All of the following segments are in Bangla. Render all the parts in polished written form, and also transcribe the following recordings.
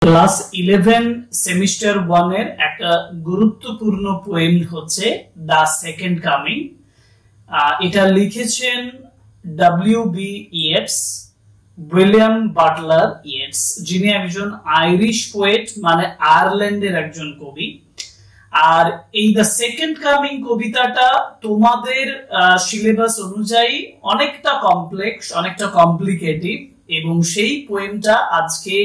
ক্লাস 11 সেমিস্টার 1 এর একটা গুরুত্বপূর্ণ পোয়েম হচ্ছে দ্য সেকেন্ড কামিং। এটা লিখেছেন ডব্লিউ.বি. ইয়েটস, উইলিয়াম বাটলার ইয়েটস, যিনি একজন আইরিশ পোয়েট, মানে আয়ারল্যান্ডের একজন কবি। আর এই দ্য সেকেন্ড কামিং কবিতাটা তোমাদের সিলেবাস অনুযায়ী অনেকটা কমপ্লেক্স, অনেকটা কমপ্লিকেটেড, এবং সেই পোয়েমটা আজকে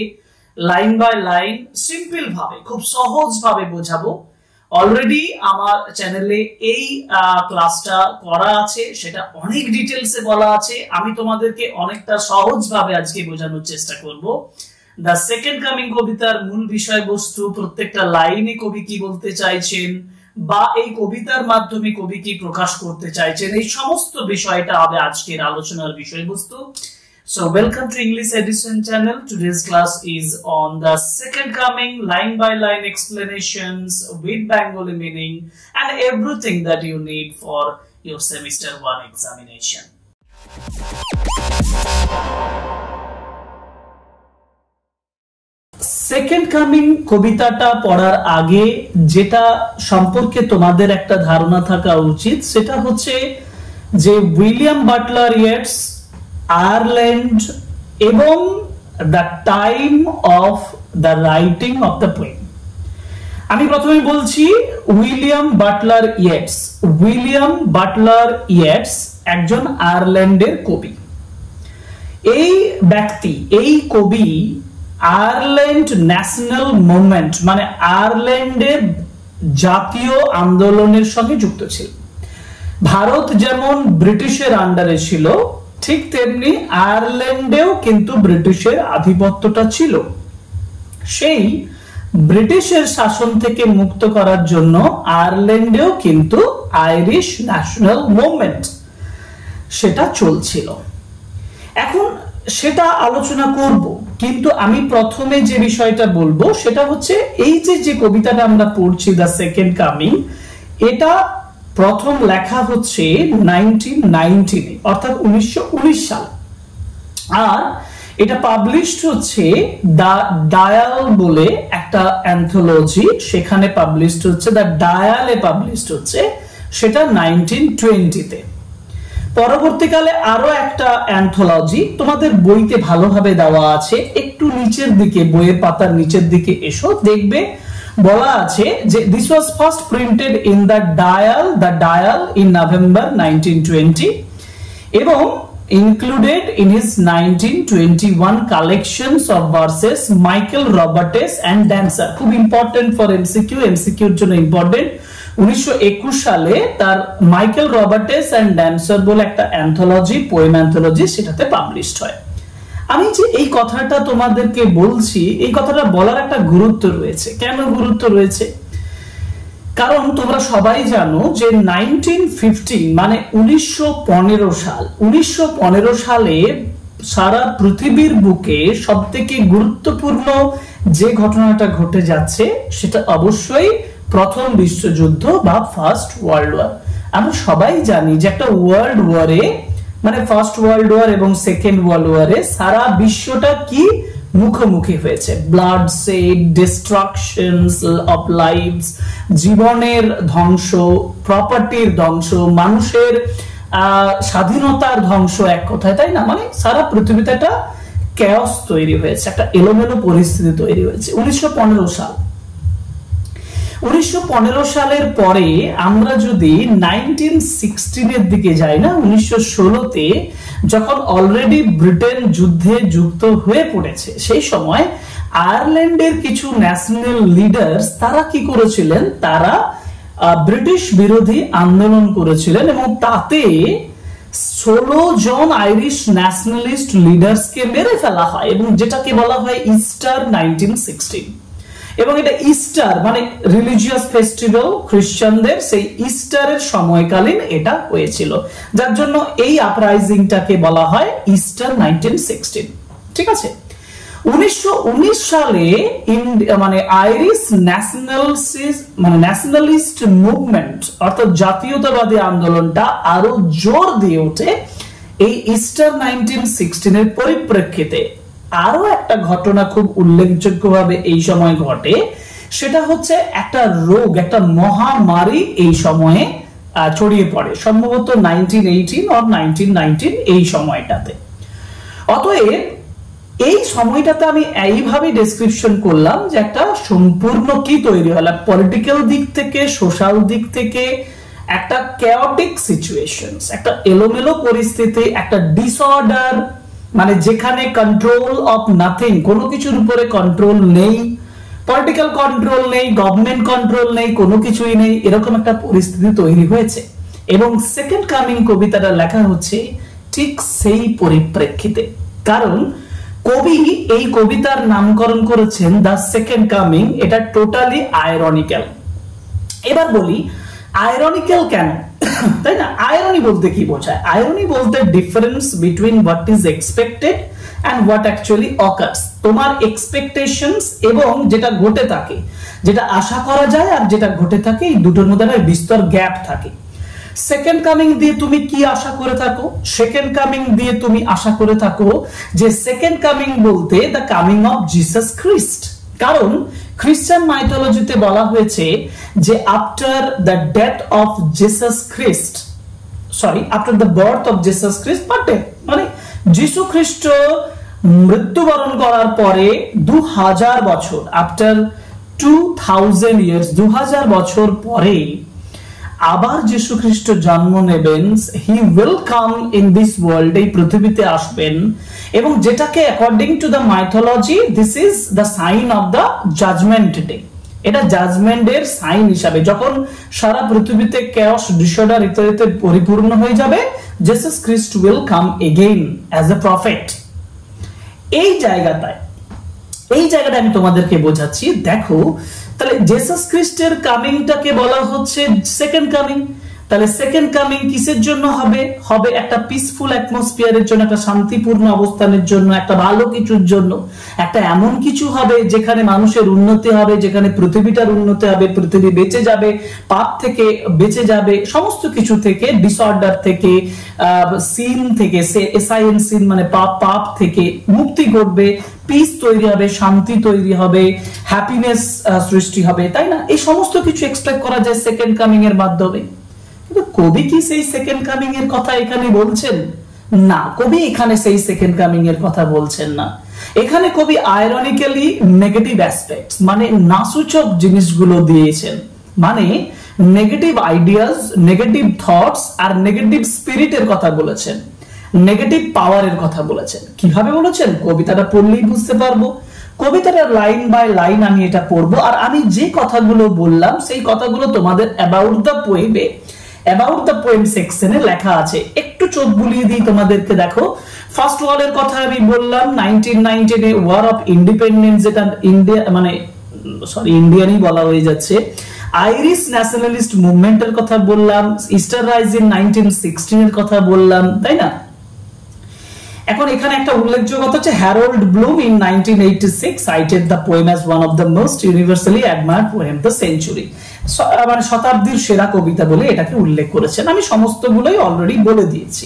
লাইন বাই লাইন সিম্পল ভাবে, খুব সহজ ভাবে বোঝাবো। অলরেডি আমার চ্যানেলে এই ক্লাসটা করা আছে, সেটা অনেক ডিটেলসে বলা আছে। আমি তোমাদেরকে অনেকটা সহজ ভাবে আজকে বোঝানোর চেষ্টা করব। দ্য সেকেন্ড কামিং কবিতার মূল বিষয়বস্তু, প্রত্যেকটা লাইনে কবি কি বলতে চাইছেন, বা এই কবিতার মাধ্যমে কবি কি প্রকাশ করতে চাইছেন, এই সমস্ত বিষয়টা হবে আজকের আলোচনার বিষয়বস্তু। So welcome to English Edition channel. Today's class is on the second coming, line by line explanations with Bengali meaning and everything that you need for your semester 1 examination. Second coming কবিতাটা পড়ার আগে যেটা সম্পর্কে তোমাদের একটা ধারণা থাকা উচিত, সেটা হচ্ছে যে উইলিয়াম বাটলার ইয়েটস, আয়ারল্যান্ড এবং the time of the writing of the poem. আমি প্রথমে বলছি William Butler Yeats. William Butler Yeats একজন আয়ারল্যান্ডের কবি। এই ব্যক্তি, এই কবি আয়ারল্যান্ড ন্যাশনাল মুভমেন্ট, মানে আয়ারল্যান্ডের জাতীয় আন্দোলনের সঙ্গে যুক্ত ছিল। ভারত যেমন ব্রিটিশের আন্ডারে ছিল, ঠিক তেমনি আয়ারল্যান্ডেও কিন্তু ব্রিটিশের আধিপত্যটা ছিল। সেই ব্রিটিশের শাসন থেকে মুক্ত করার জন্য আয়ারল্যান্ডেও কিন্তু আইরিশ ন্যাশনাল মুভমেন্ট সেটা চলছিল। এখন সেটা আলোচনা করব, কিন্তু আমি প্রথমে যে বিষয়টা বলবো সেটা হচ্ছে এই যে কবিতাটা আমরা পড়ছি দ্য সেকেন্ড কামিং, এটা প্রথম লেখা হচ্ছে 1919, অর্থাৎ 1919 সাল। আর এটা পাবলিশড হচ্ছে দ্য ডায়াল বলে একটা অ্যান্থোলজি, সেখানে পাবলিশড হচ্ছে, দ্য ডায়ালে পাবলিশড হচ্ছে সেটা 1920-তে। পরবর্তীকালে আরো একটা অ্যান্থোলজি তোমাদের বইতে ভালোভাবে দেওয়া আছে, একটু নিচের দিকে, বইয়ের পাতার নিচের দিকে এসো, দেখবে বলা আছে যে this was first printed in the dial in November 1920 এবং included in his 1921 collections of verses Michael Robertes and Dancer. খুব ইম্পর্টেন্ট ফর এমসিকিউ, এর জন্য ইম্পর্টেন্ট। 1921 সালে তার মাইকেল রবার্টেস এন্ড ড্যান্সার বলে একটা অ্যান্থোলজি, পোয়েম অ্যান্থোলজি, সেটাতে পাবলিশড হয়। আমি যে এই কথাটা তোমাদেরকে বলছি, এই কথাটা বলার একটা গুরুত্ব রয়েছে। কেন গুরুত্ব রয়েছে? কারণ তোমরা সবাই জানো যে 1915 মানে 1915 সাল, 1915 সালে সারা পৃথিবীর বুকে সবথেকে গুরুত্বপূর্ণ যে ঘটনাটা ঘটে যাচ্ছে সেটা অবশ্যই প্রথম বিশ্বযুদ্ধ বা ফার্স্ট ওয়ার্ল্ড ওয়ার। আমরা সবাই জানি যে একটা ওয়ার্ল্ড ওয়ারে, মানে ফার্স্ট ওয়ার্ল্ড ওয়ার এবং সেকেন্ড ওয়ার্ল্ড ওয়ারে সারা বিশ্বটা কি মুখোমুখি হয়েছে। Bloodshed, destructions of lives, জীবনের ধ্বংস, প্রপার্টির ধ্বংস, মানুষের স্বাধীনতার ধ্বংস, এক কথায়, তাই না? মানে সারা পৃথিবীতে একটা ক্যাওস তৈরি হয়েছে, একটা এলোমেলো পরিস্থিতি তৈরি হয়েছে। 1915 সাল। 1915 সালের পরে আমরা যদি 1916 এর দিকে যাই না, 1916-তে যখন অলরেডি ব্রিটেন যুদ্ধে যুক্ত হয়ে পড়েছে, সেই সময় আয়ারল্যান্ডের কিছু ন্যাশনাল লিডার্স তারা কি করেছিলেন, তারা ব্রিটিশ বিরোধী আন্দোলন করেছিলেন এবং তাতে 16 জন আইরিশ ন্যাশনালিস্ট লিডার্সকে মেরে ফেলা হয়, এবং যেটাকে বলা হয় ইস্টার 1916। এবং এটা ইস্টার মানে রিলিজিয়াস ফেস্টিভ্যাল, খ্রিস্টানদের সেই ইস্টারের সময়কালীন এটা হয়েছিল, যার জন্য এই আপরাইজিংটাকে বলা হয় ইস্টার 1916। ঠিক আছে। 1919 সালে মানে আইরিশ ন্যাশনালিস্ট মুভমেন্ট, অর্থাৎ জাতীয়তাবাদী আন্দোলনটা আরো জোর দিয়ে ওঠে এই ইস্টার 1916 এর পরিপ্রেক্ষিতে। আরো একটা ঘটনা খুব উল্লেখযোগ্যভাবে এই সময় ঘটে, সেটা হচ্ছে একটা রোগ, একটা মহামারী এই সময়ে ছড়িয়ে পড়ে, সম্ভবত 1918 অর 1919 এই সময়টাতে। অতএব এই সময়টাতে আমি এইভাবে ডেসক্রিপশন করলাম যে একটা সম্পূর্ণ কি তৈরি হলো, পলিটিক্যাল দিক থেকে, সোশ্যাল দিক থেকে একটা chaotic সিচুয়েশনস, একটা এলোমেলো পরিস্থিতি, একটা ডিসঅর্ডার, মানে যেখানে কন্ট্রোল অফ নাথিং, কোনো কিছুর উপরে কন্ট্রোল নেই, পলিটিক্যাল কন্ট্রোল নেই, গভর্নমেন্ট কন্ট্রোল নেই, কোনো কিছুই নেই, এরকম একটা পরিস্থিতি তৈরি হয়েছে। এবং সেকেন্ড কামিং কবিতাটা লেখা হচ্ছে ঠিক সেই পরিপ্রেক্ষিতে, কারণ কবি এই কবিতার নামকরণ করেছেন দ্য সেকেন্ড কামিং। এটা টোটালি আয়রনিক্যাল। এবার বলি আয়রনিক্যাল কেন, তাই না? আয়রনি বলতে কি বোঝায়? আয়রনি বলতে difference between what is expected and what actually occurs. তোমার এক্সপেকটেশনস এবং যেটা ঘটে থাকে, যেটা আশা করা যায় আর যেটা ঘটে থাকে, এই দুটোর মধ্যে একটা বিস্তর গ্যাপ থাকে। সেকেন্ড কামিং দিয়ে তুমি কি আশা করে থাকো? সেকেন্ড কামিং দিয়ে তুমি আশা করে থাকো যে সেকেন্ড কামিং বলতে দ্য কামিং অফ জিসাস খ্রিস্ট। কারণ খ্রিস্টান মাইথোলজিতে বলা হয়েছে যে after the death of Jesus Christ, sorry after the birth of Jesus Christ, but মানে যিশু খ্রিস্ট মৃত্যুবরণ করার পরে 2000 বছর, আফটার 2000 ইয়ার্স, 2000 বছর পরে আবার যিশু খ্রিস্ট জন্ম নেবেন। He will come in this world, এই পৃথিবীতে আসবেন, এবং যেটাকে according to the mythology this is the sign of the judgement day. এটা জাজমেন্টের সাইন হিসাবে, যখন সারা পৃথিবীতে chaos, disorder ইত্যাদিতে পরিপূর্ণ হয়ে যাবে, Jesus Christ will come again as a prophet. এই জায়গাটা আমি তোমাদেরকে বোঝাচ্ছি। দেখো তাহলে জিসাস খ্রিস্টের কামিংটাকে বলা হচ্ছে সেকেন্ড কামিং। তাহলে সেকেন্ড কামিং কিসের জন্য হবে? হবে একটা পিসফুল অ্যাটমসফিয়ারের জন্য, একটা শান্তিপূর্ণ অবস্থানের জন্য, একটা ভালো কিছুর জন্য, একটা এমন কিছু হবে যেখানে মানুষের উন্নতি হবে, যেখানে পৃথিবীটার উন্নতি হবে, পৃথিবী বেঁচে যাবে, পাপ থেকে বেঁচে যাবে, সমস্ত কিছু থেকে, ডিসঅর্ডার থেকে, সিন থেকে, এসআইএন সিন মানে পাপ থেকে মুক্তি ঘটবে, পিস তৈরি হবে, শান্তি তৈরি হবে, হ্যাপিনেস সৃষ্টি হবে, তাই না? এই সমস্ত কিছু এক্সপেক্ট করা যায় সেকেন্ড কামিং এর মাধ্যমে। কিন্তু কবি কি সেই সেকেন্ড কামিং এর কথা এখানে বলছেন? না, কবি এখানে সেই সেকেন্ড কামিং এর কথা বলছেন না। এখানে কবি আয়রনিক্যালি নেগেটিভ অ্যাসপেক্টস, মানে নাসূচক জিনিসগুলো দিয়েছেন, মানে নেগেটিভ আইডিয়াস, নেগেটিভ থটস আর নেগেটিভ স্পিরিটের কথা বলেছেন, নেগেটিভ পাওয়ারের কথা বলেছেন। কিভাবে বলেছেন? কবিতাটা পড়লেই বুঝতে পারবো। কবিতাটা লাইন বাই লাইন আমি এটা পড়বো, আর আমি যে কথাগুলো বললাম সেই কথাগুলো তোমাদের অ্যাবাউট দ্য পোয়েম সেকশনে লেখা আছে। একটু চোখ বুলিয়ে দিই তোমাদেরকে। দেখো, ফার্স্ট ওয়ারের কথা আমি বললাম, 1919 এ ওয়ার অফ ইন্ডিপেন্ডেন্স, যেটা ইন্ডিয়া মানে ইন্ডিয়ানই বলা হয়ে যাচ্ছে। আইরিশ ন্যাশনালিস্ট মুভমেন্টের কথা বললাম, ইস্টার রাইজিং 1916 এর কথা বললাম, তাই না? এখন এখানে একটা উল্লেখযোগ্য কথা হচ্ছে Harold Bloom in 1986 cited the poem as one of the most universally admired poem the century, মানে শতাব্দীর সেরা কবিতা বলে এটাকে উল্লেখ করেছেন। আমি সমস্তগুলোই অলরেডি বলে দিয়েছি।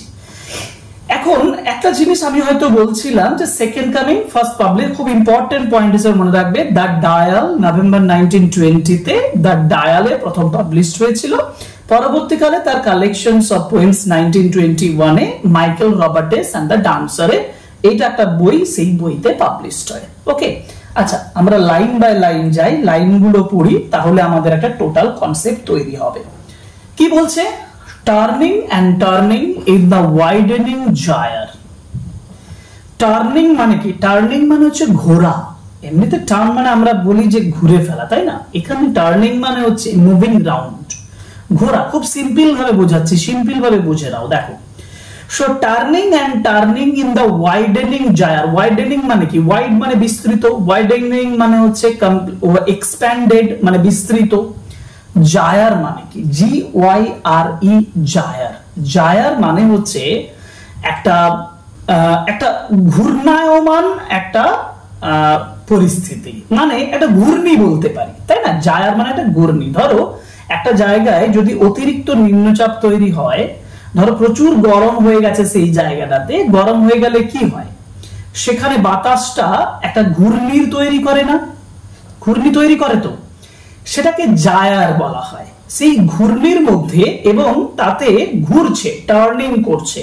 এখন একটা জিনিস আমি হয়তো বলছিলাম যে সেকেন্ড কামিং ফার্স্ট পাবলিশ, খুব ইম্পর্টেন্ট পয়েন্ট হিসেবে মনে রাখবে, দ্য ডায়াল, নভেম্বর 1920 তে দ্য ডায়ালে প্রথম পাবলিশ হয়েছিল। পরবর্তীকালে তার কালেকশনস অফ পোয়েমস 1921 এ মাইকেল রবার্টস এন্ড দ্য ডান্সারে, এইটা একটা বই, সেই বইতে পাবলিশ হয়। ওকে, আচ্ছা আমরা লাইন বাই লাইন যাই, লাইনগুলো পড়ি, তাহলে আমাদের একটা টোটাল কনসেপ্ট তৈরি হবে। কি বলছে? Turning and turning in the widening gyre. Turning মানে কি? টার্নিং মানে হচ্ছে ঘোরা। এমনিতে টার্ন মানে আমরা বলি যে ঘুরে ফেলা, তাই না? এখানে টার্নিং মানে হচ্ছে মুভিং রাউন্ড, ঘোরা। খুব সিম্পল ভাবে বোঝাচ্ছি, সিম্পল ভাবে বুঝে নাও। দেখো, so turning and turning in the widening gyre. Widening মানে কি? ওয়াইড মানে বিস্তৃত, ওয়াইডেনিং মানে হচ্ছে এক্সপ্যান্ডেড মানে বিস্তৃত। জায়ার মানে কি? GYRE, জায়ার। জায়ার মানে হচ্ছে একটা ঘূর্ণায়মান একটা পরিস্থিতি, মানে একটা ঘূর্ণি বলতে পারি, তাই না? জায়ার মানে একটা ঘূর্ণি। ধরো একটা জায়গায় যদি অতিরিক্ত নিম্নচাপ তৈরি হয়, ধরো প্রচুর গরম হয়ে গেছে সেই জায়গাটাতে, গরম হয়ে গেলে কি হয়? সেখানে বাতাসটা একটা ঘূর্ণির তৈরি করে না, ঘূর্ণি তৈরি করে, তো সেটাকে জায়ার বলা হয়। সেই ঘূর্ণির মধ্যে এবং তাতে ঘুরছে, টার্নিং করছে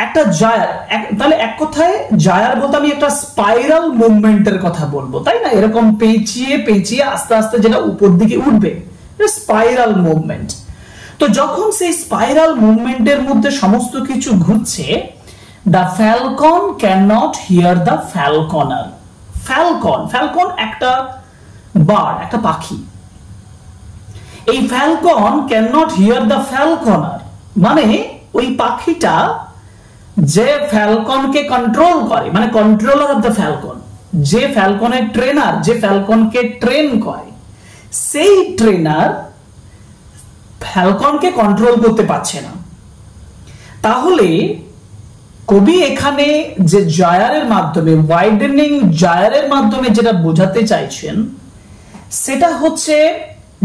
একটা জায়ার। তাহলে এক কথায় জায়ার বলতে আমি একটা স্পাইরাল মুভমেন্টের কথা বলবো, তাই না? এরকম পেঁচিয়ে পেঁচিয়ে আস্তে আস্তে যেটা উপর দিকে উঠবে, স্পাইরাল মুভমেন্ট। তো যখন সেই স্পাইরাল মুভমেন্টের মধ্যে সমস্ত কিছু ঘুরছে, the Falcon can not here the ফ্যালকনার। Falcon একটা বার্ড, একটা পাখি। এই Falcon can not here the ফ্যালকনার মানে ওই পাখিটা যে ফ্যালকনকে কন্ট্রোল করে, মানে কন্ট্রোলার অফ দ্য ফ্যালকন, যে ফ্যালকনের ট্রেনার, যে ফ্যালকনকে ট্রেন করে, সেই ট্রেনার ফ্যালকনকে কন্ট্রোল করতে পারছে না। তাহলে কবি এখানে যে জায়ারের মাধ্যমে, ওয়াইডেনিং জায়ারের মাধ্যমে যেটা বোঝাতে চাইছেন সেটা হচ্ছে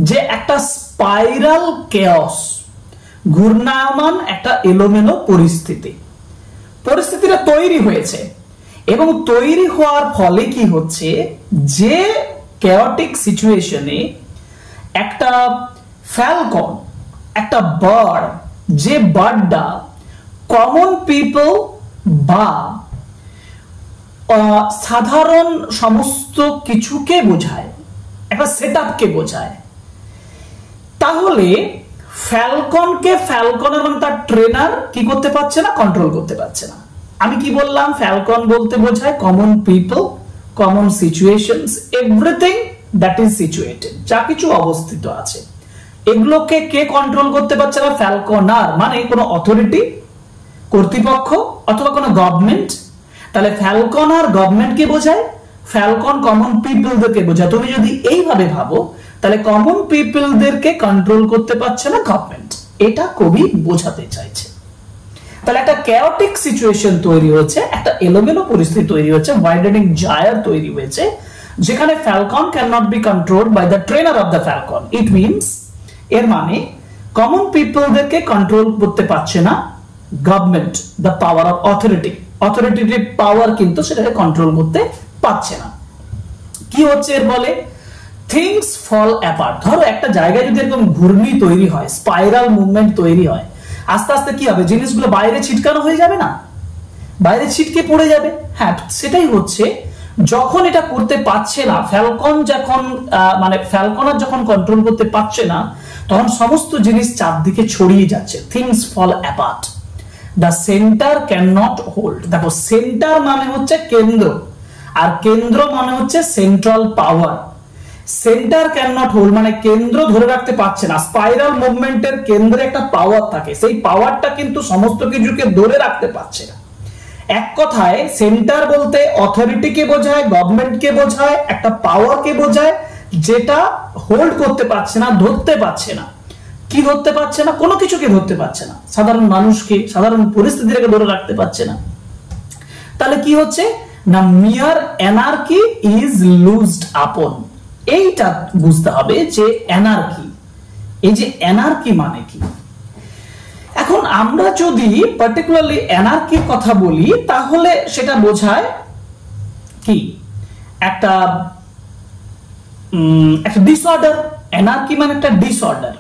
যে একটা স্পাইরাল কেওস, ঘূর্ণায়মান একটা এলোমেলো পরিস্থিতিটা তৈরি হয়েছে। এবং তৈরি হওয়ার ফলে কি হচ্ছে, যে কেওটিক সিচুয়েশনে একটা ফ্যালকন, একটা বার্ড, যে বার্ডটা কমন পিপল বা সাধারণ সমস্ত কিছুকে বোঝায়, একটা সেটআপকে বোঝায়, তাহলে ফ্যালকনকে ফ্যালকনের মানে তার ট্রেনার কি করতে পারছে না, কন্ট্রোল করতে পারছে না। আমি কি বললাম, ফ্যালকন বলতে বোঝায় common people, common situations, everything that is situated, যা কিছু অবস্থিত আছে, এগুলোকে কে কন্ট্রোল করতে পারছে না, ফ্যালকনার মানে কোনো অথরিটি, কর্তৃপক্ষ অথবা কোনো গভর্নমেন্ট। তাহলে ফ্যালকন আর গভর্নমেন্টকে বোঝায়, ফ্যালকন কমন পিপলদেরকে বোঝায়। তুমি যদি এইভাবে ভাবো তাহলে কমন পিপলদেরকে কন্ট্রোল করতে পারছে না গভর্নমেন্ট, এটা কবি বোঝাতে চাইছে। তাহলে একটা কেওটিক সিচুয়েশন তৈরি হচ্ছে, একটা এলোমেলো পরিস্থিতি তৈরি হচ্ছে, ওয়াইডেনিং জায়ার তৈরি হয়েছে, যেখানে falcon can not be controlled by the trainer of the falcon. It means, এর মানে কমন পিপলদেরকে কন্ট্রোল করতে পারছে না গভর্নমেন্ট, দ্য পাওয়ার অফ অথরিটির পাওয়ার কিন্তু সেটাকে কন্ট্রোল করতে পারছে না। কি হচ্ছে এর ফলে, থিংস ফল অ্যাপার্ট। ধরো একটা জায়গায় যদি এরকম ঘূর্ণি তৈরি হয়, স্পাইরাল মুভমেন্ট তৈরি হয়, আস্তে আস্তে কি হবে, জিনিসগুলো বাইরে ছিটকানো হয়ে যাবে না, বাইরে ছিটকে পড়ে যাবে। হ্যাঁ, সেটাই হচ্ছে, যখন এটা করতে পারছে না ফ্যালকন, যখন মানে ফ্যালকনার যখন কন্ট্রোল করতে পারছে না, তখন সমস্ত জিনিস চারদিকে ছড়িয়ে যাচ্ছে। Things fall apart, the centre can not hold. দেখো, সেন্টার মানে হচ্ছে কেন্দ্র, আর কেন্দ্র মানে হচ্ছে central power. Centre can not hold মানে কেন্দ্র ধরে রাখতে পারছে না। স্পাইরাল মুভমেন্টের কেন্দ্রে একটা পাওয়ার থাকে, সেই পাওয়ারটা কিন্তু সমস্ত কিছুকে ধরে রাখতে পারছে না। এক কথায় সেন্টার বলতে অথরিটিকে বোঝায়, গভর্নমেন্টকে বোঝায়, একটা পাওয়ারকে বোঝায়, যেটা হোল্ড করতে পারছে না, ধরতে পারছে না। কি ধরতে পারছে না? কোনো কিছুকে ধরতে পারছে না, সাধারণ মানুষকে, সাধারণ পরিস্থিতিটাকে ধরে রাখতে পারছে না। তাহলে কি হচ্ছে না, মিয়ার অ্যানার্কি ইজ লুজড আপন। এইটা বুঝতে হবে যে অ্যানার্কি, এই যে অ্যানার্কি মানে কি। এখন আমরা যদি পার্টিকুলারলি অ্যানার্কির কথা বলি, তাহলে সেটা বোঝায় কি, একটা ডিসঅর্ডার। অ্যানার্কি মানে একটা ডিসঅর্ডার।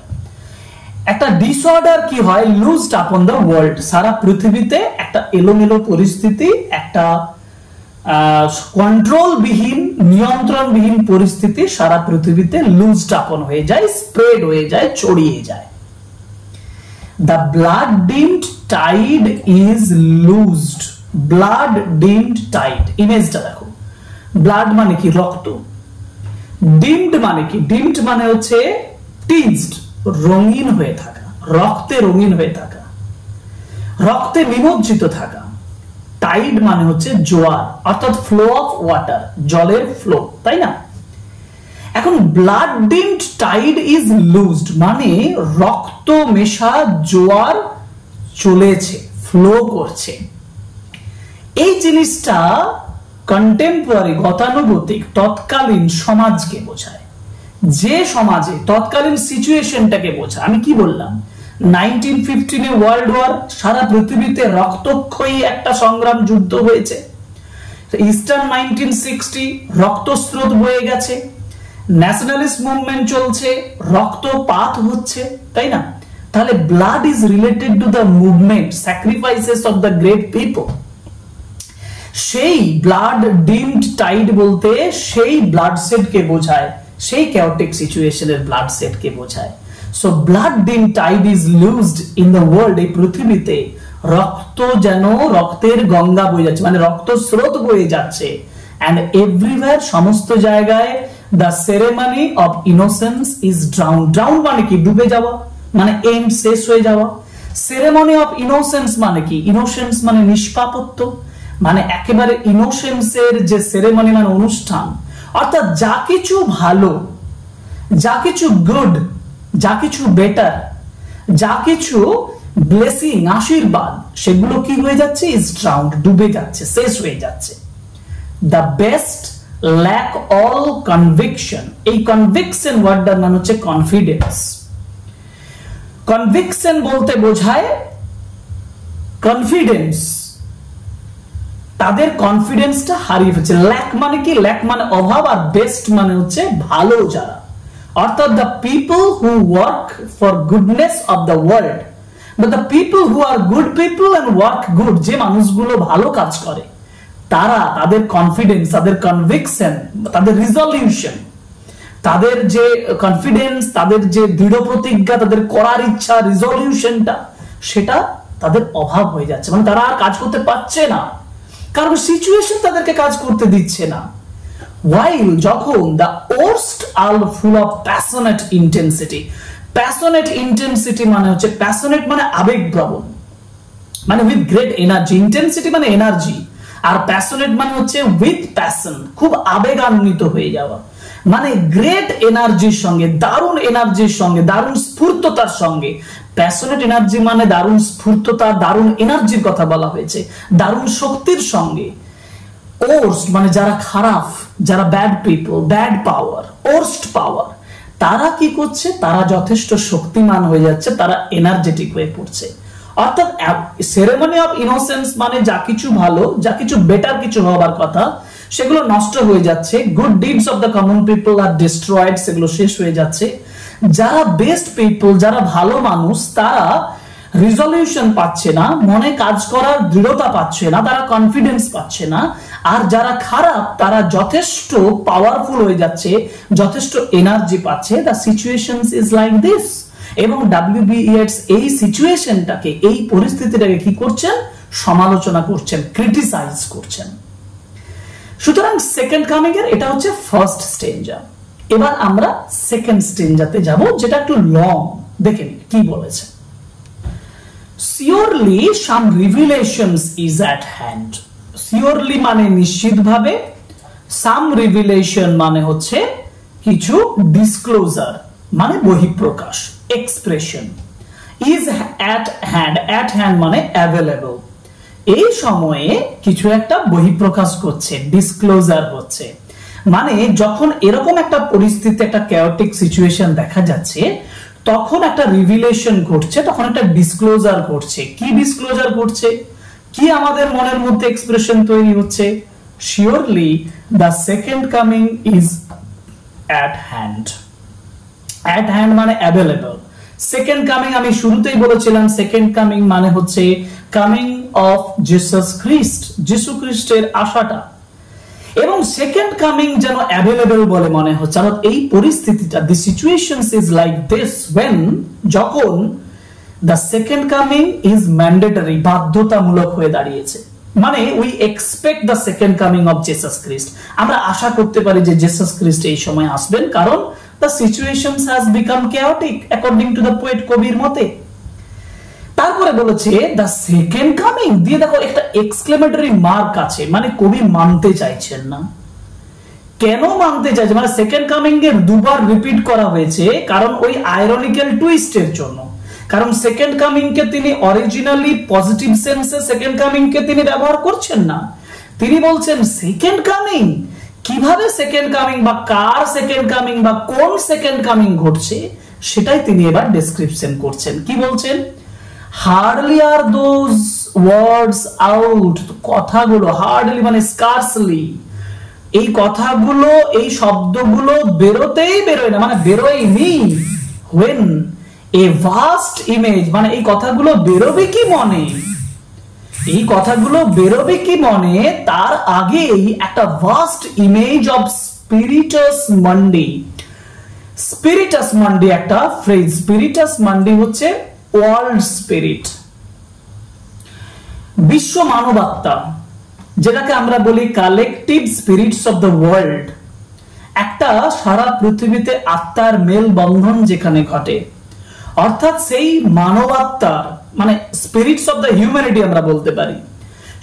একটা ডিসঅর্ডার কি হয়, লুজড আপন দ্য ওয়ার্ল্ড, সারা পৃথিবীতে একটা এলোমেলো পরিস্থিতি, একটা কন্ট্রোলবিহীন, নিয়ন্ত্রণবিহীন পরিস্থিতি সারা পৃথিবীতে লুজড আপন হয়ে যায়, স্প্রেড হয়ে যায়, ছড়িয়ে যায়। The blood dimmed tide is loosed. Blood dimmed tide, ইমেজটা দেখো। ব্লাড মানে কি, রক্ত। ডিমড মানে কি, ডিমড মানে হচ্ছে টিজড, রঙিন হয়ে থাকা, রক্তে রঙিন হয়ে থাকা, রক্তে নিমজ্জিত থাকা। টাইড মানে হচ্ছে জোয়ার, অর্থাৎ ফ্লো অফ ওয়াটার, জলের ফ্লো, তাই না? এখন ব্লাড ডিমড টাইড ইজ লুজড মানে রক্ত মেশা জোয়ার চলেছে, ফ্লো করছে। এই জিনিসটা কন্টেম্পোরারি, গতানুগতিক, তৎকালীন সমাজকে বোঝায়, যে সমাজে তৎকালীন সিচুয়েশনটাকে বোঝায়। আমি কি বললাম, 1915 ওয়ার্ল্ড ওয়ার, সারা পৃথিবীতে রক্তক্ষয়ী একটা সংগ্রাম, যুদ্ধ হয়েছে। ইস্টার্ন 1960 রক্তস্রোত বয়ে গেছে, ন্যাশনালিস্ট মুভমেন্ট চলছে, রক্তপাত হচ্ছে, তাই না? তাহলে blood is related to the movement, sacrifices of the great people. সেই ব্লাড ডিমড টাইড বলতে সেই ব্লাড সেটকে বোঝায়, সেই chaotic সিচুয়েশনের ব্লাড সেটকে বোঝায়। So blood dimmed tide is loosed in the world, এই পৃথিবীতে রক্ত যেন রক্তের গঙ্গা বয়ে যাচ্ছে, মানে রক্ত স্রোত বয়ে যাচ্ছে। এন্ড এভরিওয়্যার, সমস্ত জায়গায়, the ceremony of innocence is drown. Drown মানে কি? ডুবে যাওয়া, মানে এন্ড, শেষ হয়ে যাওয়া। সেরেমনি অফ ইনোসেন্স মানে কি? ইনোসেন্স মানে নিষ্পাপত্ব, মানে একেবারে ইনোসেন্সের যে সেরেমনি মানে অনুষ্ঠান, অর্থাৎ যা কিছু ভালো, যা কিছু গুড, যা কিছু বেটার, যা কিছু ব্লেসিং, আশীর্বাদ, সেগুলো কি হয়ে যাচ্ছে? ইজ ড্রাউন্ড, ডুবে যাচ্ছে, শেষ হয়ে যাচ্ছে। The best lack all conviction. এই কনভিকশন ওয়ার্ডটার মানে হচ্ছে কনফিডেন্স। কনভিকশন বলতে বোঝায় কনফিডেন্স, তাদের কনফিডেন্সটা হারিয়ে ফেলছে। ল্যাক মানে কি? ল্যাক মানে অভাব, আর বেস্ট মানে হচ্ছে ভালো যারা, অর্থাৎ the people who work for goodness of the world, but the people who are good people and work good, যে মানুষগুলো ভালো কাজ করে তারা, তাদের কনফিডেন্স, তাদের কনভিকশন, তাদের রিজলিউশন, তাদের যে কনফিডেন্স, তাদের যে দৃঢ় প্রতিজ্ঞা, তাদের করার ইচ্ছা, রিজলিউশনটা, সেটা তাদের অভাব হয়ে যাচ্ছে, মানে তারা আর কাজ করতে পারছে না, কারণ সিচুয়েশন তাদেরকে কাজ করতে দিচ্ছে না। while যখন the worst are full of passionate intensity, passionate intensity মানে হচ্ছে, passionate মানে আবেগপ্রবণ, মানে with great energy, intensity মানে এনার্জি, আর passionate মানে হচ্ছে with passion, খুব আবেগান্বিত হয়ে যাওয়া, মানে গ্রেট এনার্জির সঙ্গে, দারুণ এনার্জির সঙ্গে, দারুণ স্ফূর্ততার সঙ্গে। প্যাশনেট এনার্জি মানে দারুণ স্ফূর্ততা, দারুণ এনার্জির কথা বলা হয়েছে, দারুণ শক্তির সঙ্গে। ওর্স্ট মানে যারা খারাপ, যারা ব্যাড পিপল, ব্যাড পাওয়ার, ওর্স্ট পাওয়ার, তারা কি করছে? তারা যথেষ্ট শক্তিমান হয়ে যাচ্ছে, তারা এনার্জেটিক হয়ে পড়ছে। অর্থাৎ সেরেমনি অফ ইনোসেন্স মানে যা কিছু ভালো, যা কিছু বেটার কিছু হবার কথা, সেগুলো নষ্ট হয়ে যাচ্ছে। Good deeds of the common people are destroyed, সেগুলো শেষ হয়ে যাচ্ছে। যারা বেস্ট পিপল, যারা ভালো মানুষ, তারা রিজলিউশন পাচ্ছে না, মনে কাজ করার দৃঢ়তা পাচ্ছে না, তারা কনফিডেন্স পাচ্ছে না। আর যারা খারাপ, তারা যথেষ্ট পাওয়ারফুল হয়ে যাচ্ছে, যথেষ্ট এনার্জি পাচ্ছে। The situation is like this. এবং ডব্লিউ.বি. ইয়েটস এই সিচুয়েশনটাকে, এই পরিস্থিতিটাকে কি করছেন? সমালোচনা করছেন, ক্রিটিসাইজ করছেন। সুতরাং সেকেন্ড কামিং এর এটা হচ্ছে ফার্স্ট স্টেঞ্জা। এবার আমরা সেকেন্ড স্টেঞ্জাতে যাব, যেটা একটু লং। দেখে নিন কি বলেছে। Surely some revelations is at hand. Surely মানে নিশ্চিতভাবে, সাম রিভিলেশন মানে হচ্ছে কিছু ডিসক্লোজার, মানে বহিঃপ্রকাশ, expression. Is at hand, at hand মানে অ্যাভেলেবল। এই সময়ে কিছু একটা বহিঃপ্রকাশ করছে, ডিসক্লোজার হচ্ছে। মানে যখন এরকম একটা পরিস্থিতি, একটা chaotic সিচুয়েশন দেখা যাচ্ছে, তখন একটা রিভিলেশন ঘটছে, তখন একটা ডিসক্লোজার ঘটছে। কি ডিসক্লোজার ঘটছে? কি আমাদের মনের মধ্যে এক্সপ্রেশন তৈরি হচ্ছে? Surely the second coming is at hand. At hand মানে অ্যাভেলেবল। সেকেন্ড কামিং, আমি শুরুতেই বলেছিলাম, সেকেন্ড কামিং মানে হচ্ছে কামিং অফ জিসাস খ্রিস্ট, যিশু খ্রিস্টের আসাটা। এবং সেকেন্ড কামিং যেন অ্যাভেলেবল বলে মনে হচ্ছে। অর্থাৎ এই পরিস্থিতিটা, the situation is like this when, যখন the second coming is mandatory, বাধ্যতামূলক হয়ে দাঁড়িয়েছে। মানে we expect the second coming of Jesus Christ. আমরা আশা করতে পারি যে জিসাস খ্রিস্ট এই সময় আসবেন, কারণ the situations has become chaotic according to the poet কবির মতে। তারপরে বলেছে the second coming, দিয়ে দেখো একটা এক্সক্লেমেটরি মার্ক আছে, মানে কবি মানতে চাইছেন না। কেন মানতে চাইছে? মানে সেকেন্ড কামিং এর দুবার রিপিট করা হয়েছে, কারণ ওই আইরনিক্যাল টুইস্টের জন্য। কারণ সেকেন্ড কামিং কে তিনি অরিজিনালি পজিটিভ সেন্সে সেকেন্ড কামিং কে তিনি ব্যবহার করছেন না। তিনি বলছেন সেকেন্ড কামিং, কিভাবে সেকেন্ড কামিং বা কার সেকেন্ড কামিং বা কোন সেকেন্ড কামিং ঘটছে, সেটাই তিনি এবার ডেসক্রিপশন করছেন। কি বলছেন? Hardly are those words out, কথাগুলো, হার্ডলি মানে স্কার্সলি, এই কথাগুলো, এই শব্দগুলো বেরোতেই বেরোয় না, মানে বেরোয়নি। when a vast image, মানে এই কথাগুলো বেরোবে কি মনে, এই কথাগুলো বেরোবে কি মনে, তার আগেই একটা vast image of স্পিরিটাস mandi. স্পিরিটাস mandi একটা ফ্রেজ, স্পিরিটাস মান্ডি হচ্ছে ওয়ার্ল্ড স্পিরিট, বিশ্ব মানবাত্মা, যেটাকে আমরা বলি collective spirits of the world. একটা সারা পৃথিবীতে আত্মার মেল বন্ধন যেখানে ঘটে, অর্থাৎ সেই মানবাত্মার মানে স্পিরিটস অফ দ্য হিউম্যানিটি আমরা বলতে পারি,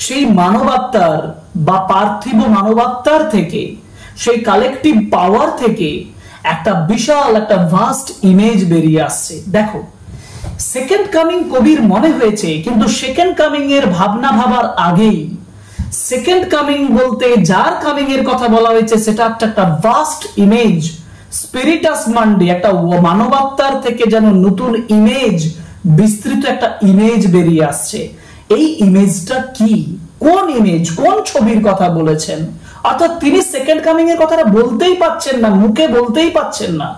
সেই মানবাত্মার বা পার্থিব মানবাত্মার থেকে, সেই কালেকটিভ পাওয়ার থেকে একটা বিশাল একটা ভাস্ট ইমেজ বেরিয়ে আসছে। দেখো, সেকেন্ড কামিং কবির মনে হয়েছে, কিন্তু সেকেন্ড কামিং এর ভাবনা ভাবার আগেই, সেকেন্ড কামিং বলতে যার কামিং এর কথা বলা হয়েছে সেটা একটা ভাস্ট ইমেজ, স্পিরিটাস মান্ডি, একটা মানবাত্মার থেকে যেন নতুন ইমেজ, বিস্তৃত একটা ইমেজ বেরিয়ে আসছে। এই ইমেজটা কি, কোন ইমেজ, কোন ছবির কথা বলেছেন? অর্থাৎ তিনি সেকেন্ড কামিং এর কথাটা বলতেই পাচ্ছেন না, মুখে বলতেই পাচ্ছেন না,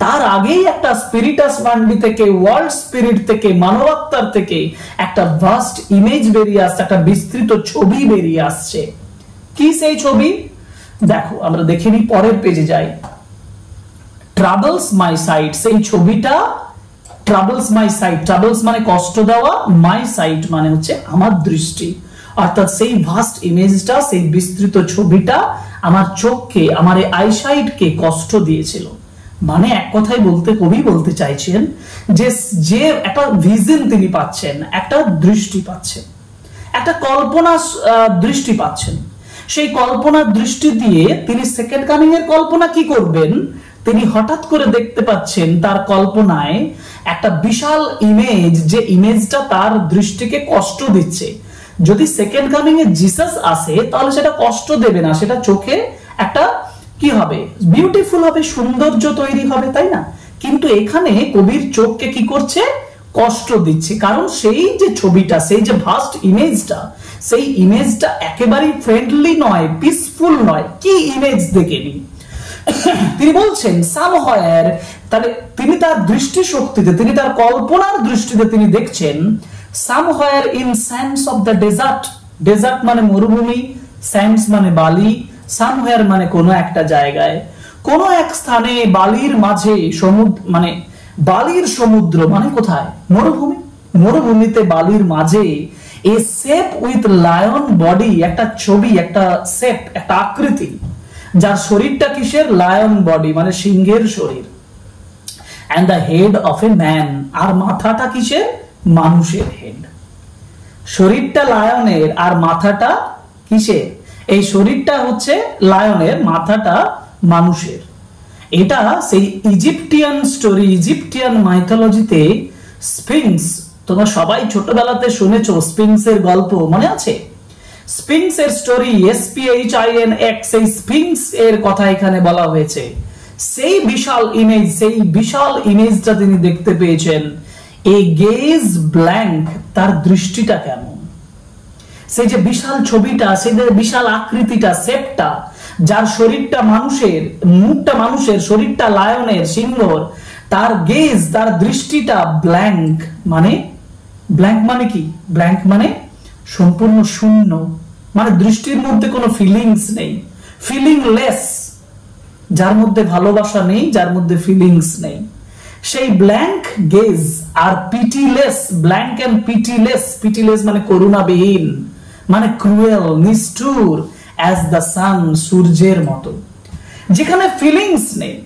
তার আগেই একটা স্পিরিটাস মান্ডি থেকে, ওয়ার্ল্ড স্পিরিট থেকে, মানবাত্মার থেকে একটা ভাস্ট ইমেজ বেরিয়ে আসছে, একটা বিস্তৃত ছবি বেরিয়ে আসছে। কি সেই ছবি? দেখো, আমরা দেখে নিই, পরের পেজে যাই। ট্রাবলস মাই সাইট, সেই ছবিটা ট্রাবলস মাই সাইট, ট্রাবলস মানে কষ্ট দেওয়া, মাই সাইট মানে হচ্ছে আমার দৃষ্টি, অর্থাৎ সেই ভাস্ট ইমেজটা, সেই বিস্তৃত ছবিটা আমার চোখকে, আমার এই আইসাইটকে কষ্ট দিয়েছিল। মানে এক কথায় বলতে কবি বলতে চাইছেন যে যে একটা ভিশন তিনি পাচ্ছেন, একটা দৃষ্টি পাচ্ছেন, একটা কল্পনা দৃষ্টি পাচ্ছেন, সেই কল্পনার দৃষ্টি দিয়ে তিনি সেকেন্ড কামিং এর কল্পনা কি করবেন, তিনি হঠাৎ করে দেখতে পাচ্ছেন তার কল্পনায় একটা বিশাল ইমেজ, যে ইমেজটা তার দৃষ্টিকে কষ্ট দিচ্ছে। যদি সেকেন্ড কামিং এ জিসাস আসে তাহলে সেটা কষ্ট দেবে না, সেটা চোখে একটা কি হবে, বিউটিফুল হবে, সৌন্দর্য তৈরি হবে, তাই না? কিন্তু এখানে কবির চোখকে কি করছে, কষ্ট দিচ্ছে, কারণ সেই যে ছবিটা, সেই যে ভাস্ট ইমেজটা, সেই ইমেজটা একেবারেই ফ্রেন্ডলি নয়, পিসফুল নয়। কি ইমেজ দেখেনি তিনি বলছেন সামহায়ার, তাহলে তিনি তার দৃষ্টি শক্তিতে, তিনি তার কল্পনার দৃষ্টিতে তিনি দেখছেন somewhere in sands of the desert, desert মানে মরুভূমি, স্যান্ডস মানে বালি, সামহায়ার মানে কোনো একটা জায়গায়, কোনো এক স্থানে বালির মাঝে সমুদ্র, মানে বালির সমুদ্র মানে কোথায়, মরুভূমি, মরুভূমিতে বালির মাঝে এ শেপ উইথ লায়ন বডি, একটা ছবি, একটা শেপ, একটা আকৃতি, যার শরীরটা কিসের, লায়ন বডি মানে সিংহের শরীর, and the head of a man, আর মাথাটা কিসের, মানুষের হেড। শরীরটা লায়নের আর মাথাটা কিসের, এই শরীরটা হচ্ছে লায়নের, মাথাটা মানুষের। এটা সেই ইজিপ্টিয়ান স্টোরি, ইজিপ্টিয়ান মাইথোলজিতে স্ফিংস, তোমরা সবাই ছোটবেলাতে শুনেছো স্ফিংসের গল্প, মনে আছে? স্ফিংস এর স্টোরি, SPHINX, সেই স্ফিংস এর কথা এখানে বলা হয়েছে। সেই বিশাল ইমেজ, সেই বিশাল ইমেজটা তিনি দেখতে পেয়েছেন। এ গেজ ব্ল্যাঙ্ক, তার দৃষ্টিটা কেমন, সেই যে বিশাল ছবিটা, সেই যে বিশাল আকৃতিটা, শেপটা, যার শরীরটা মানুষের, মুখটা মানুষের, শরীরটা লায়নের, সিংহর, তার গেজ, তার দৃষ্টিটা ব্ল্যাঙ্ক, মানে ব্ল্যাঙ্ক মানে কি, ব্ল্যাঙ্ক মানে সম্পূর্ণ শূন্য, মানে দৃষ্টির মধ্যে কোনো ফিলিংস নেই, ফিলিংলেস, যার মধ্যে ভালোবাসা নেই, যার মধ্যে ফিলিংস নেই, সেই ব্ল্যাঙ্ক গেজ। আর pitiless, blank and pitiless, pitiless মানে করুণাবিহীন, মানে ক্রুয়েল, নিষ্ঠুর, অ্যাজ দ্য সান, সূর্যের মতো, যেখানে ফিলিংস নেই,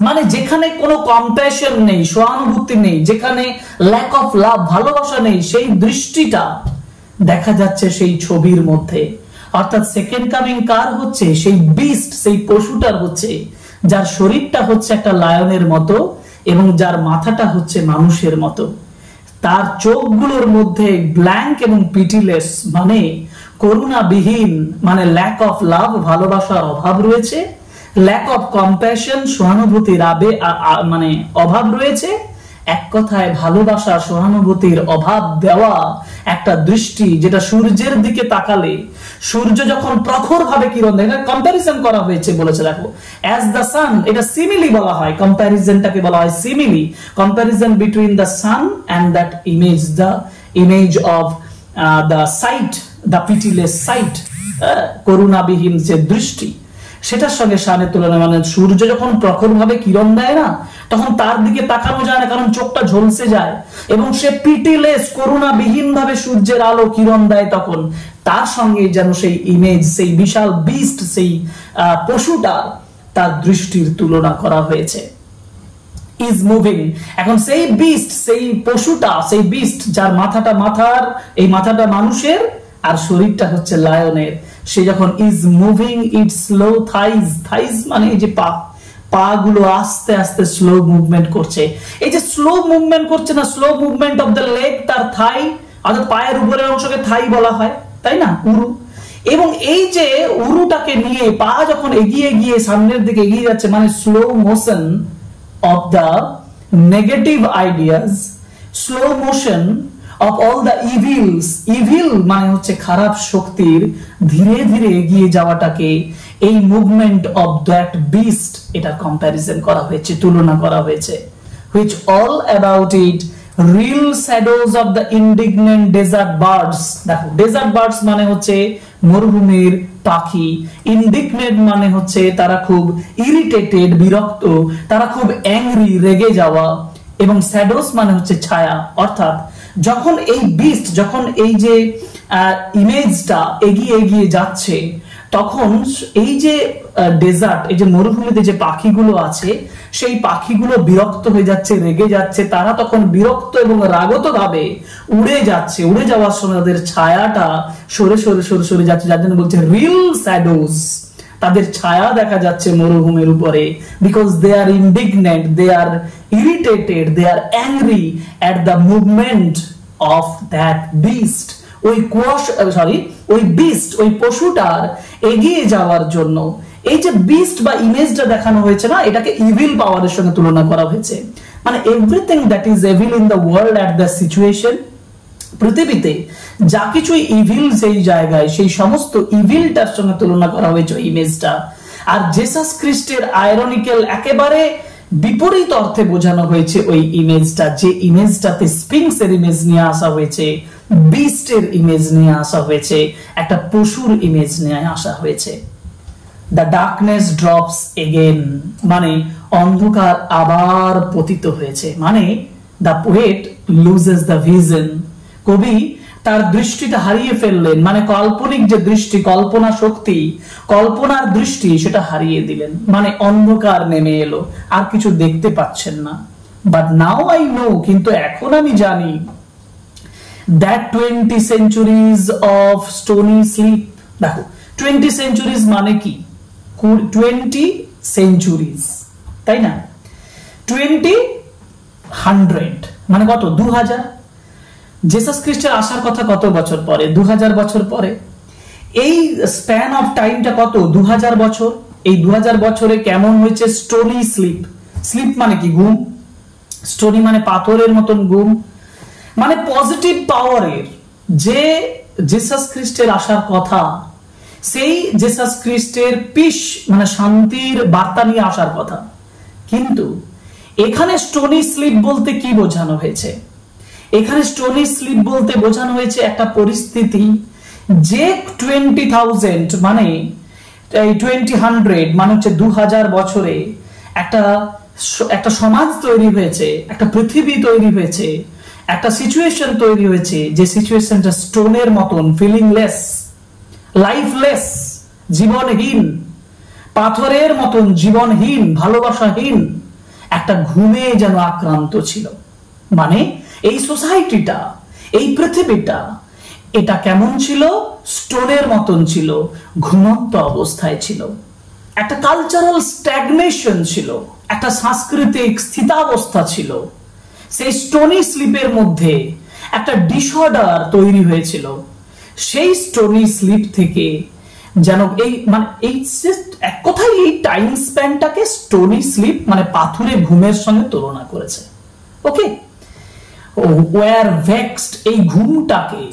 মানে যেখানে কোনো কম্প্যাশন নেই, সহানুভূতি নেই, যেখানে ল্যাক অফ লাভ, ভালোবাসা নেই, সেই দৃষ্টিটা দেখা যাচ্ছে সেই ছবির মধ্যে। অর্থাৎ সেকেন্ড কামিং কার হচ্ছে, সেই বিস্ট, সেই পশুটার হচ্ছে, যার শরীরটা হচ্ছে একটা লায়নের মতো এবং যার মাথাটা হচ্ছে মানুষের মতো। তার চোখগুলোর মধ্যে ব্ল্যাঙ্ক এবং পিটিলেস মানে করুণাবিহীন, মানে ল্যাক অফ লাভ, ভালোবাসার অভাব রয়েছে, ল্যাক অফ কম্প্যাশন, সহানুভূতির মানে অভাব রয়েছে। এক কথায় ভালোবাসা, সহানুভূতির অভাব দেওয়া একটা দৃষ্টি, যেটা সূর্যের দিকে তাকালে সূর্য যখন প্রখর ভাবে কিরণ দেয়, এটা কম্প্যারিজন করা হয়েছে বলেছে। দেখো, অ্যাজ দ্য সান, এটা সিমিলি বলা হয়, কম্প্যারিজনটাকে বলা হয় simile, comparison between the sun and that image, the image of the sight, the pitiless sight, করুণাবিহীন যে দৃষ্টি, সেটার সঙ্গে সানের তুলনা। মানে সূর্য যখন প্রখর ভাবে কিরণ দেয় না, তখন তার দিকে তাকানো যায় না, কারণ চোখটা ঝলসে যায়, এবং সে পিটিলেস, করুণাবিহীন ভাবে সূর্যের আলো কিরণ দেয়, তখন তার সঙ্গে যেন সেই ইমেজ, সেই বিশাল বিস্ট, সেই পশুটা, তার দৃষ্টির তুলনা করা হয়েছে। ইজ মুভিং, এখন সেই বিস্ট, সেই পশুটা, সেই বিস্ট যার এই মাথাটা মানুষের আর শরীরটা হচ্ছে লায়নের, সে যখন is moving it slow thighs, thighs মানে এই যে পা গুলো আস্তে আস্তে স্লো মুভমেন্ট করছে। এই যে স্লো মুভমেন্ট করছে না, slow movement of the leg, তার থাই, অর্থাৎ পায়ের উপরের অংশকে থাই বলা হয়, তাই না, উরু। এবং এই যে উরুটাকে নিয়ে পা যখন এগিয়ে গিয়ে সামনের দিকে এগিয়ে যাচ্ছে, মানে slow motion of the negative ideas, slow motion of all the evils, evil মানে হচ্ছে খারাপ শক্তির ধীরে ধীরে এগিয়ে যাওয়াটাকে এই মুভমেন্ট অফ দ্যাট বিস্ট, এটা কম্প্যারিজন করা হয়েছে, তুলনা করা হয়েছে। which all about it real shadows of the indignant desert birds, দেখো ডেজার্ট বার্ডস মানে হচ্ছে মরুভূমির পাখি, ইন্ডিগনেন্ট মানে হচ্ছে তারা খুব ইরিটেটেড, বিরক্ত, তারা খুব অ্যাংরি, রেগে যাওয়া, এবং শ্যাডোস মানে হচ্ছে ছায়া। অর্থাৎ যখন এই বিস্ট, যখন এই যে ইমেজটা এগিয়ে এগিয়ে যাচ্ছে, তখন এই যে ডেজার্ট, এই যে মরুভূমিতে যে পাখিগুলো আছে, সেই পাখিগুলো বিরক্ত হয়ে যাচ্ছে, রেগে যাচ্ছে, তারা তখন বিরক্ত এবং রাগত ভাবে উড়ে যাচ্ছে। উড়ে যাওয়ার সময় তাদের ছায়াটা সরে সরে সরে সরে যাচ্ছে, যার জন্য বলছে রিল শ্যাডোস, তাদের ছায়া দেখা যাচ্ছে মরুভূমির উপরে। Because they are indignant, they are irritated, they are angry at the movement of that beast, ওই ওই বিস্ট, ওই পশুটার এগিয়ে যাওয়ার জন্য। এই যে বিস্ট বা ইমেজটা দেখানো হয়েছে না, এটাকে ইভিল পাওয়ারের সঙ্গে তুলনা করা হয়েছে। মানে everything that is evil in the world at the situation, পৃথিবীতে যা কিছুই ইভিল সেই জায়গায়, সেই সমস্ত ইভিলটার সঙ্গে তুলনা করা হয়েছে ওই ইমেজটা। আর জেসাস খ্রিস্টের আয়রনিক্যাল, একেবারে বিপরীত অর্থে বোঝানো হয়েছে ওই ইমেজটা, যে ইমেজটাতে স্পিংসের ইমেজ নিয়ে আসা হয়েছে, বিস্টের ইমেজ নিয়ে আসা হয়েছে, একটা পশুর ইমেজ নিয়ে আসা হয়েছে। দ্য ডার্কনেস ড্রপস এগেন, মানে অন্ধকার আবার পতিত হয়েছে, মানে the poet loses the vision, কবি তার দৃষ্টিটা হারিয়ে ফেললেন, মানে কাল্পনিক যে দৃষ্টি, কল্পনা শক্তি, কল্পনার দৃষ্টি, সেটা হারিয়ে দিলেন, মানে অন্ধকার নেমে এলো, আর কিছু দেখতে পাচ্ছেন না। বাট নাও আই নো, কিন্তু এখন আমি জানি, that 20 centuries of stony sleep, দেখো 20 centuries মানে কি, 20 centuries, তাই না, 20 100 মানে কত, 2000। জেসাস খ্রিস্টের আসার কথা কত বছর পরে, 2000 বছর পরে। এই স্প্যান অফ টাইমটা কত, 2000 বছর। এই 2000 বছরে কেমন হয়েছে স্টোনি স্লিপ, স্লিপ মানে কি, ঘুম, স্টোনি মানে পাথরের মতন ঘুম, মানে পজিটিভ পাওয়ারের যে জেসাস খ্রিস্টের আসার কথা, সেই জেসাস খ্রিস্টের পিস মানে শান্তির বার্তা নিয়ে আসার কথা। কিন্তু এখানে স্টোনি স্লিপ বলতে কি বোঝানো হয়েছে, এখানে স্টোনি স্লিপ বলতে বোঝানো হয়েছে একটা পরিস্থিতি, যে 20,000 মানে 2000 মানে হচ্ছে 2000 বছরে একটা সমাজ তৈরি হয়েছে, একটা পৃথিবী তৈরি হয়েছে, একটা সিচুয়েশন তৈরি হয়েছে, যে সিচুয়েশনটা স্টোনের মতন, ফিলিংলেস, লাইফলেস, জীবনহীন, পাথরের মতন জীবনহীন, ভালোবাসাহীন, একটা ঘুমে যেন আক্রান্ত ছিল। মানে এই সোসাইটিটা, এই পৃথিবীটা, এটা কেমন ছিল, স্টোনের মতন ছিল, ঘুমন্ত অবস্থায় ছিল, একটা কালচারাল স্ট্যাগনেশন ছিল, একটা সাংস্কৃতিক স্থিতাবস্থা ছিল। সেই স্টোনি স্লিপের মধ্যে একটা ডিসঅর্ডার তৈরি হয়েছিল। সেই স্টোনি স্লিপ থেকে যেন এই মানে এই এক কথায় এই টাইম স্প্যানটাকে স্টোনি স্লিপ মানে পাথুরে ঘুমের সঙ্গে তুলনা করেছে। ওকে, ওয়ার ভেক্সড, এই ঘুমটাকে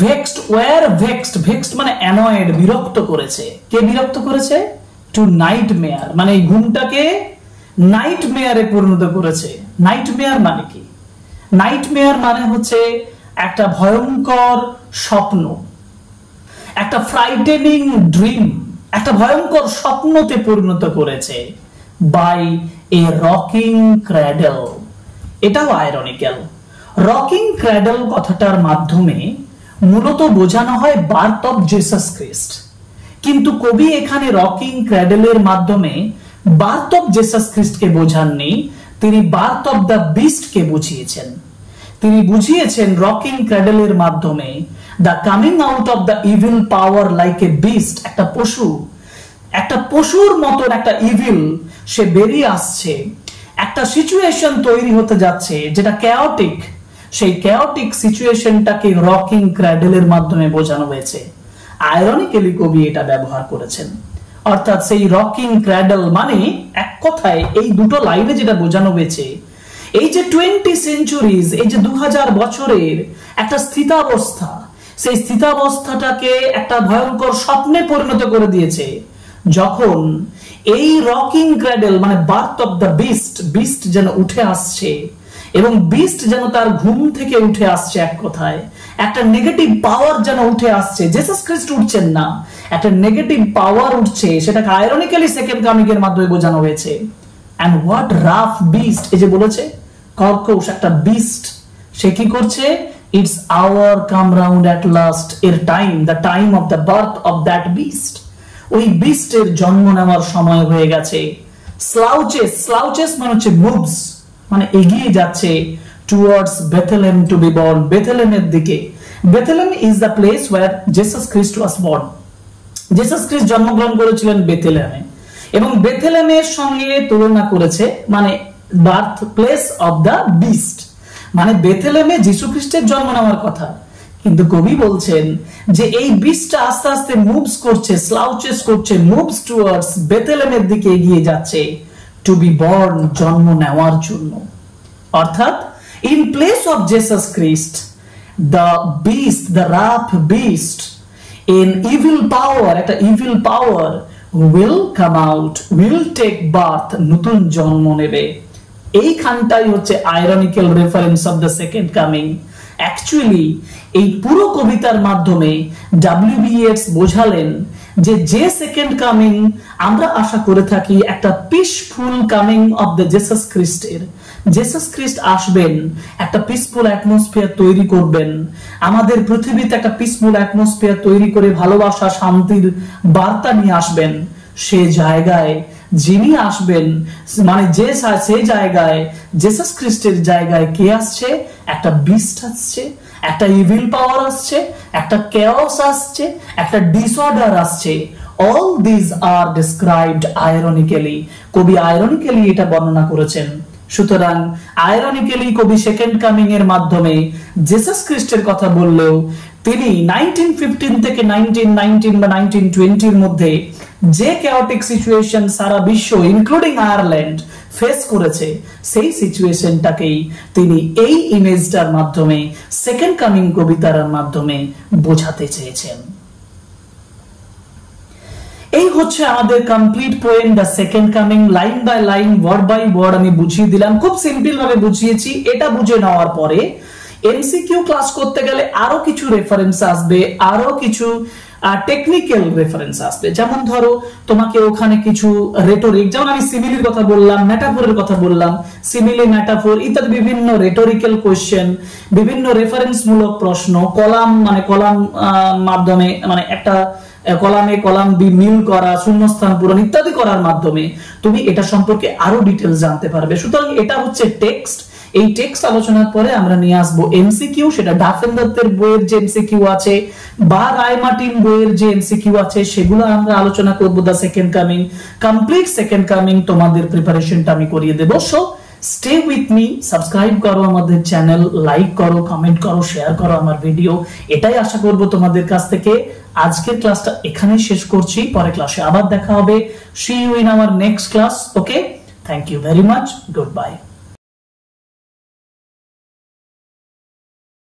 ভেক্সড, ওয়ার ভেক্সড, ভেক্সড মানে অ্যানয়েড, বিরক্ত করেছে। কে বিরক্ত করেছে? টু নাইটমেয়ার, মানে এই ঘুমটাকে নাইটমেয়ারে পরিণত করেছে। নাইটমেয়ার মানে কি? নাইটমেয়ার মানে হচ্ছে একটা ভয়ঙ্কর স্বপ্ন, একটা ফ্রাইটেনিং ড্রিম, একটা ভয়ঙ্কর স্বপ্নতে পরিণত করেছে বাই এ রকিং ক্র্যাডল। এটাও আয়রনিক্যাল। রকিং ক্র্যাডল কথাটার মাধ্যমে মূলত বোঝানো হয় বার্থ অফ জিসাস খ্রিস্ট, কিন্তু কবি এখানে রকিং ক্র্যাডলের মাধ্যমে বার্থ অফ জিসাস খ্রিস্টকে বোঝাননি, তিনি বার্থ অফ দ্য বিস্টকে বুঝিয়েছেন। তিনি বুঝিয়েছেন রকিং ক্র্যাডলের মাধ্যমে the coming out of the evil power like a beast, একটা পশু, একটা পশুর মতন একটা ইভিল সে বেরিয়ে আসছে, একটা সিচুয়েশন তৈরি হতে যাচ্ছে যেটা ক্যাওটিক, সেই ক্যাওটিক সিচুয়েশনটাকে রকিং ক্র্যাডলের মাধ্যমে বোঝানো হয়েছে। আয়রনিক্যালি কবি এটা ব্যবহার করেছেন, অর্থাৎ সেই রকিং ক্র্যাডল মানে এক কথায় এই দুটো লাইনে যেটা বোঝানো হয়েছে, এই যে 20 সেঞ্চুরিজ, এই যে 2000 বছরের একটা স্থিতাবস্থা, সেই স্থিতাবস্থাটাকে একটা ভয়ঙ্কর স্বপ্নে পরিণত করে দিয়েছে যখন এই রকিং ক্র্যাডল মানে birth of the beast, beast যেন উঠে আসছে এবং বিস্ট যেন তার ঘুম থেকে উঠে আসছে, এক কথায় একটা নেগেটিভ পাওয়ার যেন উঠে আসছে। জেসাস খ্রিস্ট উঠছেন না, একটা নেগেটিভ পাওয়ার উঠছে, সেটাকে আয়রনিক্যালি সেকেন্ড কামিং এর মাধ্যমে বোঝানো হয়েছে। এন্ড হোয়াট রাফ বিস্ট, এই যে বলেছে কর্কশ একটা বিস্ট, সে কি করছে? Its hour come round at last, এর time, the time of the birth of that beast, ওই বিস্টের জন্ম নেওয়ার সময় হয়ে গেছে। স্লাউচেস, স্লাউচেস মানে হচ্ছে মুভস, মানে এগিয়ে যাচ্ছে towards Bethlehem to be born, বেথলেহেমের দিকে। Bethlehem is the place where Jesus Christ was born. Jesus Christ জন্মগ্রহণ করেছিলেন বেথলেহেমে, এবং বেথলেহেমের সঙ্গে তুলনা করেছে মানে birth place of the beast, মানে বেথলেহেমে যীশু খ্রিস্টের জন্ম নেওয়ার কথা, কিন্তু কবি বলছেন যে এই বিস্টটা আস্তে আস্তে মুভস করছে, স্লাউচেস করছে, মুভস টুয়ার্ডস বেথলেহেমের দিকে এগিয়ে যাচ্ছে টু বি বর্ন, জন্ম নেওয়ার জন্য। অর্থাৎ in place of Jesus Christ the beast, the rough beast in evil power, একটা evil power will come out, will take birth, নতুন জন্ম নেবে। এইখানটাই হচ্ছে ironical reference of the second coming. Actually এই পুরো কবিতার মাধ্যমে ডব্লিউ.বি. ইয়েটস বোঝালেন যে সেকেন্ড কামিং আমরা আশা করে থাকি একটা peaceful coming of the Jesus খ্রিস্টের। জেসাস খ্রিস্ট আসবেন, একটা পিসফুল অ্যাটমসফিয়ার তৈরি করবেন, আমাদের পৃথিবীতে একটা পিসফুল অ্যাটমসফিয়ার তৈরি করে ভালোবাসা, শান্তির বার্তা নিয়ে আসবেন। সে জায়গায় যিনি আসবেন, মানে সেই জায়গায় জেসাস খ্রিস্টের জায়গায় কে আসছে? একটা বিস্ট আসছে, একটা ইভিল পাওয়ার আসছে, একটা কেওস আসছে, একটা ডিসঅর্ডার আসছে। All this are described ironically. কবি আইরনিক্যালি এটা বর্ণনা করেছেন। সুতরাং আইরনিক্যালি কবি সেকেন্ড কামিং এর মাধ্যমে জেসাস খ্রিস্টের কথা বললেও তিনি 1915 থেকে 1919 বা 1920 এর মধ্যে যে ক্যাওটিক সিচুয়েশন সারা বিশ্ব ইনক্লুডিং আয়ারল্যান্ড ফেস করেছে, সেই সিচুয়েশনটাকেই তিনি এই ইমেজটার মাধ্যমে সেকেন্ড কামিং কবিতার মাধ্যমে বোঝাতে চেয়েছেন। এই হচ্ছে আমাদের complete poem the second coming. Line by line, word by word আমি বুঝিয়ে দিলাম, খুব সিম্পল ভাবে বুঝিয়েছি। এটা বুঝে নেওয়ার পরে এমসিকিউ ক্লাস করতে গেলে আরো কিছু রেফারেন্স আসবে, আরো কিছু টেকনিক্যাল রেফারেন্স আসবে। যেমন ধরো তোমাকে ওখানে কিছু রেটরিক, যেমন আমি সিমিলির কথা বললাম, মেটাফোরের কথা বললাম, সিমিলি, মেটাফোর ইত্যাদি বিভিন্ন রেটরিক্যাল কোশ্চেন, বিভিন্ন রেফারেন্স মূলক প্রশ্ন, কলাম মানে কলাম মাধ্যমে মানে একটা কলামে কলাম মিল করা, শূন্যস্থান পূরণ ইত্যাদি করার মাধ্যমে তুমি এটা সম্পর্কে আরো ডিটেইলস জানতে পারবে। সুতরাং এটা হচ্ছে টেক্সট। এই টেক্সট আলোচনার পরে আমরা নিয়ে আসবো এমসিকিউ, সেটা ডাফেন দত্তের বইয়ের যে এমসিকিউ আছে বা রায়মার্টিন বইয়ের যে এমসিকিউ আছে সেগুলো আমরা আলোচনা করব। The second coming, complete second coming তোমাদের প্রিপারেশনটা আমি করিয়ে দেব। So stay with me, subscribe করো আমাদের চ্যানেল, লাইক করো, কমেন্ট করো, শেয়ার করো আমার ভিডিও, এটাই আশা করব তোমাদের কাছ থেকে। আজকের ক্লাসটা এখানেই শেষ করছি, পরে ক্লাসে আবার দেখা হবে। See you in our next class. Okay, thank you very much, good by.